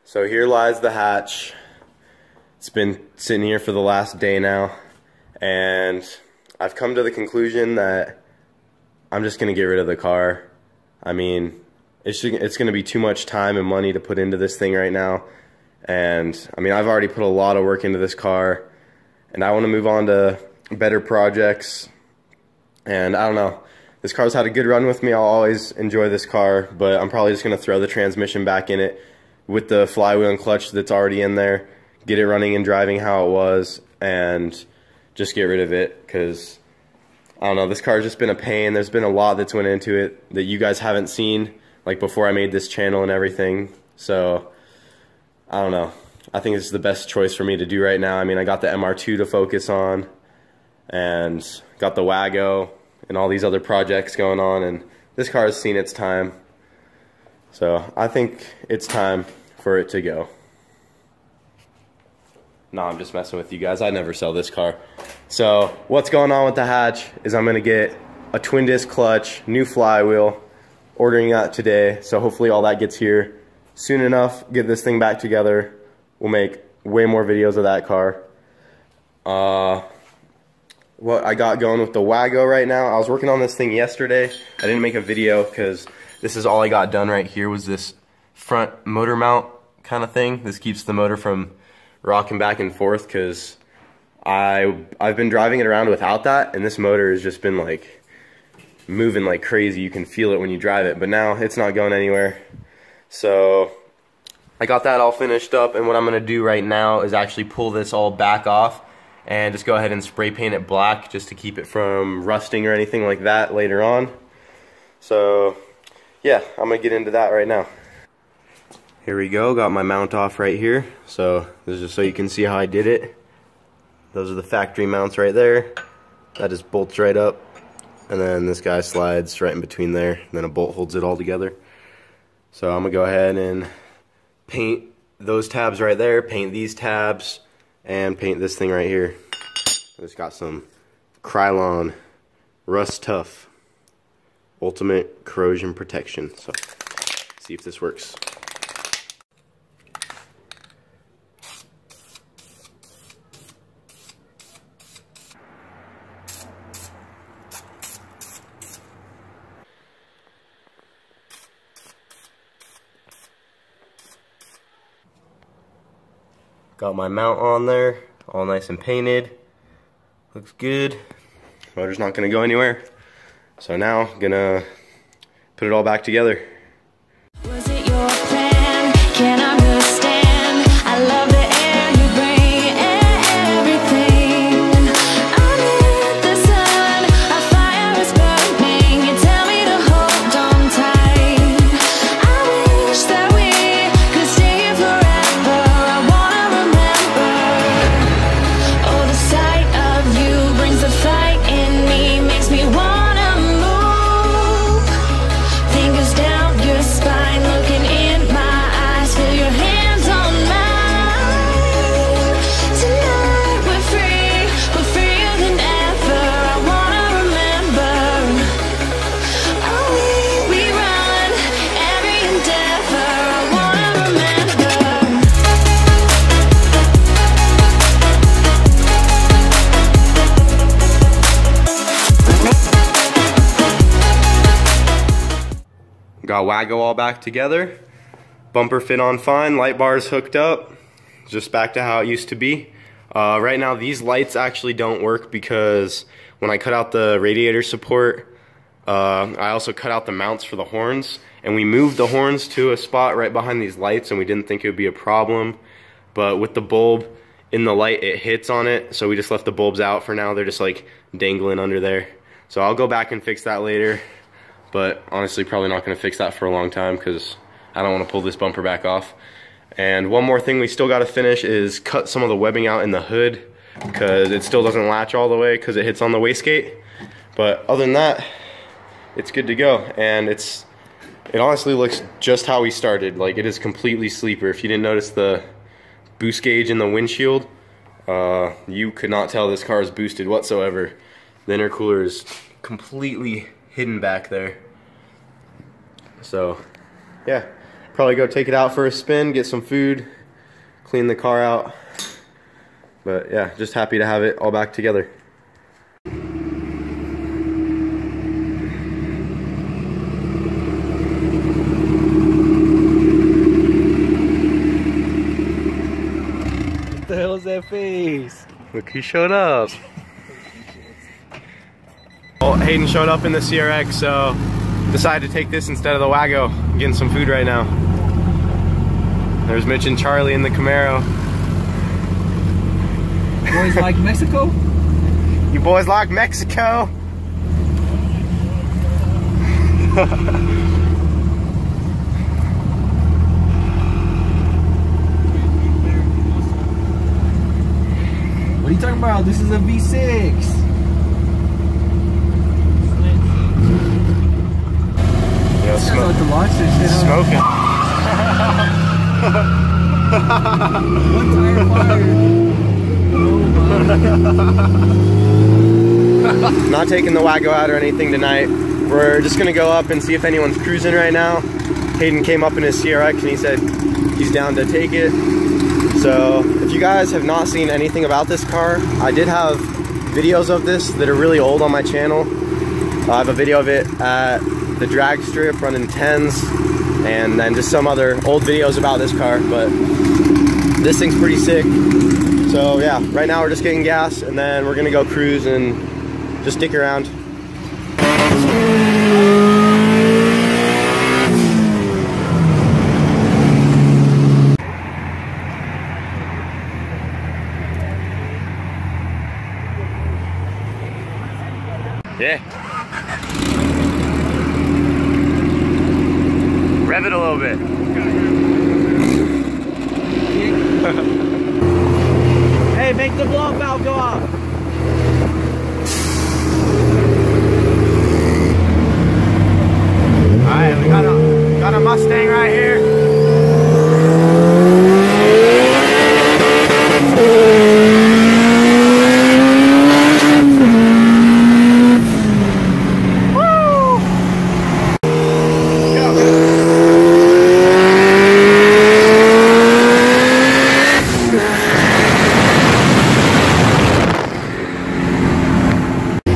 So here lies the hatch. It's been sitting here for the last day now, and I've come to the conclusion that I'm just going to get rid of the car. I mean, it's going to be too much time and money to put into this thing right now. And I mean, I've already put a lot of work into this car, and I want to move on to better projects. And I don't know, this car's had a good run with me. I'll always enjoy this car, but I'm probably just going to throw the transmission back in it with the flywheel and clutch that's already in there, get it running and driving how it was, and just get rid of it, because I don't know, this car's just been a pain. There's been a lot that's went into it that you guys haven't seen, like before I made this channel and everything. So I don't know, I think this is the best choice for me to do right now. I mean, I got the MR2 to focus on, and got the Wago and all these other projects going on, and this car has seen its time. So I think it's time for it to go. No, I'm just messing with you guys. I'd never sell this car. So what's going on with the hatch is I'm gonna get a twin disc clutch, new flywheel, ordering that today. So hopefully all that gets here soon enough, get this thing back together. We'll make way more videos of that car. What I got going with the Wago right now, I was working on this thing yesterday. I didn't make a video because this is all I got done right here, was this front motor mount kind of thing. This keeps the motor from rocking back and forth, because I've been driving it around without that, and this motor has just been like moving like crazy. You can feel it when you drive it, but now it's not going anywhere. So I got that all finished up, and what I'm gonna do right now is actually pull this all back off and just go ahead and spray paint it black, just to keep it from rusting or anything like that later on. So yeah, I'm gonna get into that right now. Here we go, got my mount off right here. So this is just so you can see how I did it. Those are the factory mounts right there. That just bolts right up, and then this guy slides right in between there, and then a bolt holds it all together. So I'm gonna go ahead and paint those tabs right there, paint these tabs, and paint this thing right here. It's got some Krylon Rust Tough Ultimate Corrosion Protection. So see if this works. Got my mount on there, all nice and painted. Looks good. Motor's not gonna go anywhere. So now, gonna put it all back together. Was it your plan? Can't understand. I love the air you bring, everything. Under the sun, a fire is burning. You tell me to hold on tight. I wish that we could stay here forever. I wanna remember. Oh, the sight of you brings the fight in me, makes me wanna move. Fingers down your spine, looking in my eyes, feel your hands on mine. Tonight we're freer than ever. I wanna remember. Oh, we run every endeavor. I wanna remember. Got Wago all back together. Bumper fit on fine, light bars hooked up. Just back to how it used to be. Right now these lights actually don't work, because when I cut out the radiator support, I also cut out the mounts for the horns, and we moved the horns to a spot right behind these lights, and we didn't think it would be a problem. But with the bulb in the light, it hits on it, so we just left the bulbs out for now. They're just like dangling under there. So I'll go back and fix that later. But honestly, probably not going to fix that for a long time, because I don't want to pull this bumper back off. And one more thing we still got to finish is cut some of the webbing out in the hood, because it still doesn't latch all the way because it hits on the wastegate. But other than that, it's good to go. And it honestly looks just how we started. Like, it is completely sleeper. If you didn't notice the boost gauge in the windshield, you could not tell this car is boosted whatsoever. The intercooler is completely hidden back there. So yeah, Probably go take it out for a spin, get some food, clean the car out. But yeah, just happy to have it all back together. What the hell is that face? Look who showed up. Well, Hayden showed up in the CRX, so decided to take this instead of the Wago. I'm getting some food right now. There's Mitch and Charlie in the Camaro. Boys like Mexico? You boys like Mexico? What are you talking about? This is a V6. Yeah, To launch this shit, huh? smoking. One tire fired. Not taking the Wago out or anything tonight. We're just gonna go up and see if anyone's cruising right now. Hayden came up in his CRX and he said he's down to take it. So if you guys have not seen anything about this car, I did have videos of this that are really old on my channel. I have a video of it at the drag strip running 10s, and then just some other old videos about this car, but this thing's pretty sick. So yeah, right now we're just getting gas and then we're gonna go cruise and just stick around. Yeah. Rev it a little bit. Hey, make the blow valve go off. Alright, we got a Mustang right here.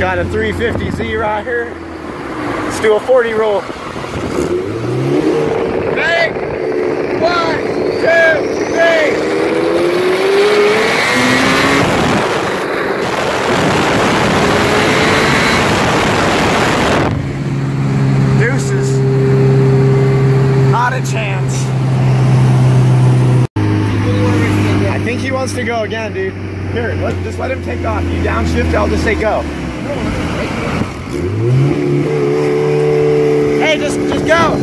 Got a 350Z right here. Let's do a 40 roll. Ready? 1, 2, 3. Deuces. Not a chance. I think he wants to go again, dude. Here, just let him take off. You downshift, I'll just say go. Hey, just go.